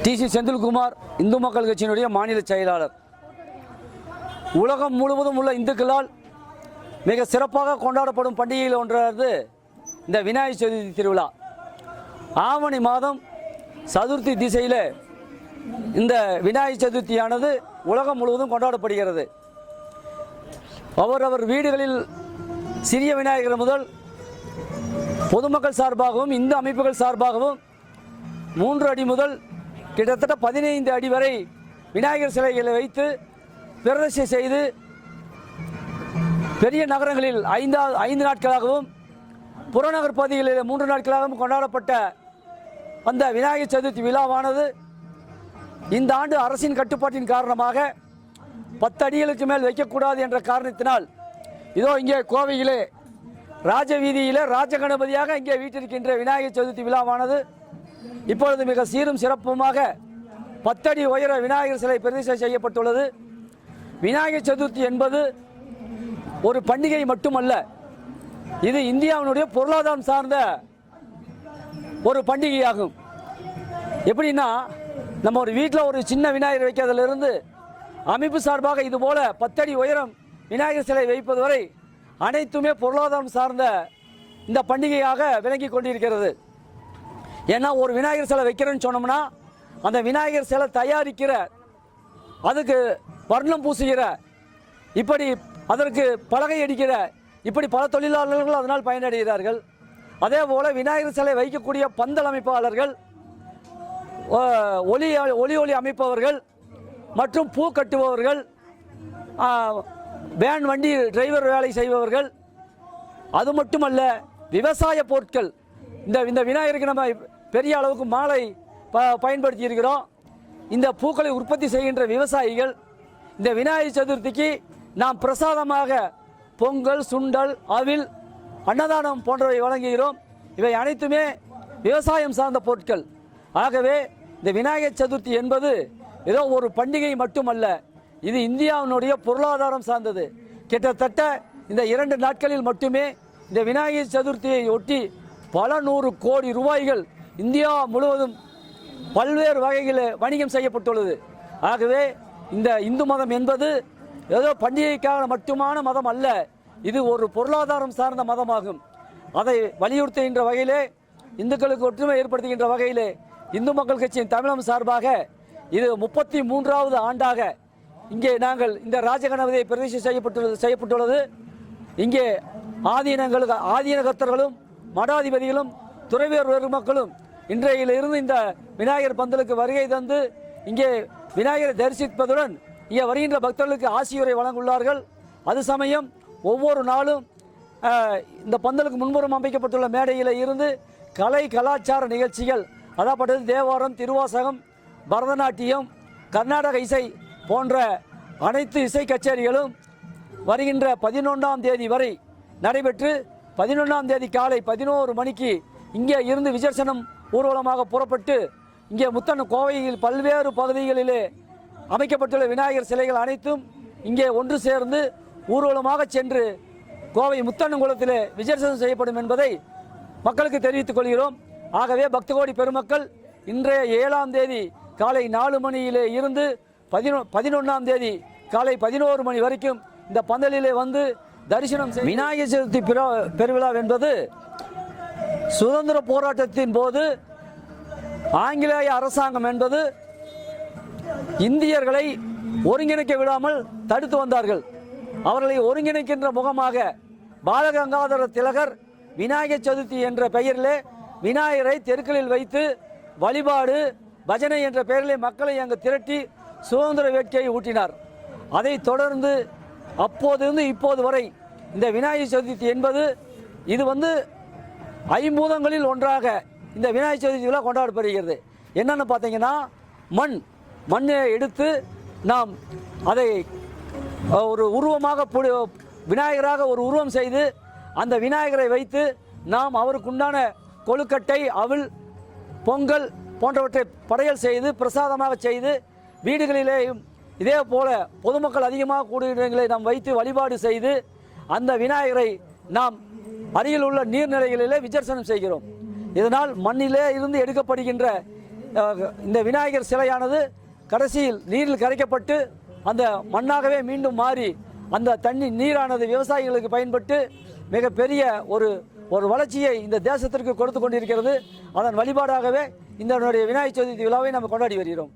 டி.சி. செந்தில்குமார் இந்து மக்கள் கட்சியினுடைய மாநில செயலாளர். உலகம் முழுவதும் உள்ள இந்துக்களால் மிக சிறப்பாக கொண்டாடப்படும் பண்டிகையில் ஒன்றானது இந்த விநாயகர் சதுர்த்தி திருவிழா. ஆவணி மாதம் சதுர்த்தி திசையில் இந்த விநாயகர் சதுர்த்தியானது உலகம் முழுவதும் கொண்டாடப்படுகிறது. அவரவர் வீடுகளில் சிறிய விநாயகர் முதல் பொதுமக்கள் சார்பாகவும் இந்து அமைப்புகள் சார்பாகவும் 3 அடி முதல் கிட்டத்தட்ட 15 அடி வரை விநாயகர் சிலைகளை வைத்து பிரதிஷ்டை செய்து பெரிய நகரங்களில் 5 நாட்களாகவும் புறநகர் பகுதிகளில் 3 நாட்களாகவும் கொண்டாடப்பட்ட அந்த விநாயகர் சதுர்த்தி விழாவானது இந்த ஆண்டு அரசின் கட்டுப்பாட்டின் காரணமாக 10 அடிகளுக்கு மேல் வைக்கக்கூடாது என்ற காரணத்தினால் இதோ இங்கே கோவையிலே ராஜவீதியில் ராஜகணபதியாக இங்கே வீட்டிருக்கின்ற விநாயகர் சதுர்த்தி விழாவானது இப்பொழுது மிக சீரும் சிறப்புமாக 10 அடி உயர விநாயகர் சிலை பிரதிஷ்டை செய்யப்பட்டுள்ளது. விநாயகர் சதுர்த்தி என்பது ஒரு பண்டிகை மட்டுமல்ல, இது இந்தியாவினுடைய பொருளாதாரம் சார்ந்த ஒரு பண்டிகையாகும். எப்படின்னா, நம்ம ஒரு வீட்டில் ஒரு சின்ன விநாயகர் வைக்கிறதுலேருந்து அமைப்பு சார்பாக இது போல 10 அடி உயரம் விநாயகர் சிலை வைப்பது வரை அனைத்துமே பொருளாதாரம் சார்ந்த இந்த பண்டிகையாக விளங்கி கொண்டிருக்கிறது. ஏன்னா ஒரு விநாயகர் சிலை வைக்கிறேன்னு சொன்னோம்னா அந்த விநாயகர் சிலை தயாரிக்கிற, அதுக்கு வர்ணம் பூசுகிற, இப்படி அதற்கு பலகை அடிக்கிற, இப்படி பல தொழிலாளர்கள் அதனால் பயனடைகிறார்கள். அதே போல் விநாயகர் சிலை வைக்கக்கூடிய பந்தல் அமைப்பாளர்கள், ஒளி அமைப்பவர்கள் மற்றும் பூ கட்டுபவர்கள், வேன் வண்டி டிரைவர் வேலை செய்பவர்கள், அது மட்டுமல்ல விவசாய பொருட்கள், இந்த விநாயகருக்கு நம்ம பெரிய அளவுக்கு மாலை பயன்படுத்தி இருக்கிறோம். இந்த பூக்களை உற்பத்தி செய்கின்ற விவசாயிகள் இந்த விநாயகர் சதுர்த்திக்கு நாம் பிரசாதமாக பொங்கல், சுண்டல், அவில், அன்னதானம் போன்றவை வழங்குகிறோம். இவை அனைத்துமே விவசாயம் சார்ந்த பொருட்கள். ஆகவே இந்த விநாயகர் சதுர்த்தி என்பது ஏதோ ஒரு பண்டிகை மட்டுமல்ல, இது இந்தியாவினுடைய பொருளாதாரம் சார்ந்தது. கிட்டத்தட்ட இந்த 2 நாட்களில் மட்டுமே இந்த விநாயகர் சதுர்த்தியை ஒட்டி பல 100 கோடி ரூபாய்கள் இந்தியா முழுவதும் பல்வேறு வகைகளில் வணிகம் செய்யப்பட்டுள்ளது. ஆகவே இந்த இந்து மதம் என்பது ஏதோ பண்டிகைக்காக மட்டுமான மதம் அல்ல, இது ஒரு பொருளாதாரம் சார்ந்த மதமாகும். அதை வலியுறுத்துகின்ற வகையிலே, இந்துக்களுக்கு ஒற்றுமை ஏற்படுத்துகின்ற வகையிலே இந்து மக்கள் கட்சியின் தமிழகம் சார்பாக இது 33வது ஆண்டாக இங்கே நாங்கள் இந்த ராஜகணபதியை பிரதிஷ்டை செய்யப்பட்டுள்ளது. இங்கே ஆதீன கர்த்தர்களும் மடாதிபதிகளும் துறவியர் பெருமக்களும் இன்றையிலிருந்து இந்த விநாயகர் பந்தலுக்கு வருகை தந்து இங்கே விநாயகரை தரிசிப்பதுடன் இங்கே வருகின்ற பக்தர்களுக்கு ஆசியுரை வழங்குள்ளார்கள். அது சமயம் ஒவ்வொரு நாளும் இந்த பந்தலுக்கு முன்புறம் அமைக்கப்பட்டுள்ள மேடையில் இருந்து கலை கலாச்சார நிகழ்ச்சிகள், அதாவது தேவாரம், திருவாசகம், பரதநாட்டியம், கர்நாடக இசை போன்ற அனைத்து இசை கச்சேரிகளும் வருகின்ற 11ஆம் தேதி வரை நடைபெற்று 11ஆம் தேதி காலை 11 மணிக்கு இங்கே இருந்து விஜர்சனம் ஊர்வலமாக புறப்பட்டு இங்கே கோவையில் பல்வேறு பகுதிகளிலே அமைக்கப்பட்டுள்ள விநாயகர் சிலைகள் அனைத்தும் இங்கே ஒன்று சேர்ந்து ஊர்வலமாக சென்று கோவை முத்தண்ணங்குளத்திலே விஜர்சனம் செய்யப்படும் என்பதை மக்களுக்கு தெரிவித்துக் கொள்கிறோம். ஆகவே பக்த கோடி பெருமக்கள் இன்றைய 7ஆம் தேதி காலை 4 மணியிலே இருந்து 11ஆம் தேதி காலை 11 மணி வரைக்கும் இந்த பந்தலிலே வந்து தரிசனம் செய்ய. விநாயகர் சதுர்த்தி பெருவிழா என்பது சுதந்திர போராட்டத்தின் போது ஆங்கிலேய அரசாங்கம் என்பது இந்தியர்களை ஒருங்கிணைக்க விடாமல் தடுத்து வந்தார்கள். அவர்களை ஒருங்கிணைக்கின்ற முகமாக பாலகங்காதர திலகர் விநாயகர் சதுர்த்தி என்ற பெயரிலே விநாயகரை தெருக்களில் வைத்து வழிபாடு, பஜனை என்ற பெயரிலே மக்களை அங்கு திரட்டி சுதந்திர வேட்கையை ஊட்டினார். அதை தொடர்ந்து அப்போதிருந்து இப்போது வரை இந்த விநாயகர் சதுர்த்தி என்பது இது ஐம்பூதங்களில் ஒன்றாக இந்த விநாயகர் சதுர்த்தி விழா கொண்டாடப்படுகிறது. என்னென்னு பார்த்தீங்கன்னா, மண்ணை எடுத்து நாம் அதை ஒரு உருவமாக விநாயகராக ஒரு உருவம் செய்து அந்த விநாயகரை வைத்து நாம் அவருக்குண்டான கொழுக்கட்டை, அவில், பொங்கல் போன்றவற்றை படையல் செய்து பிரசாதமாக செய்து வீடுகளிலேயும் இதே போல பொதுமக்கள் அதிகமாக கூடிய இடங்களை நாம் வைத்து வழிபாடு செய்து அந்த விநாயகரை நாம் அருகில் உள்ள நீர்நிலைகளிலே விசர்ஜனம் செய்கிறோம். இதனால் மண்ணிலே இருந்து எடுக்கப்படுகின்ற இந்த விநாயகர் சிலையானது கடைசியில் நீரில் கரைக்கப்பட்டு அந்த மண்ணாகவே மீண்டும் மாறி அந்த நீரானது விவசாயிகளுக்கு பயன்பட்டு மிகப்பெரிய ஒரு வளர்ச்சியை இந்த தேசத்திற்கு கொடுத்து கொண்டிருக்கிறது. அதன் வழிபாடாகவே இந்த விநாயகர் சதுர்த்தி விழாவை நம்ம கொண்டாடி வருகிறோம்.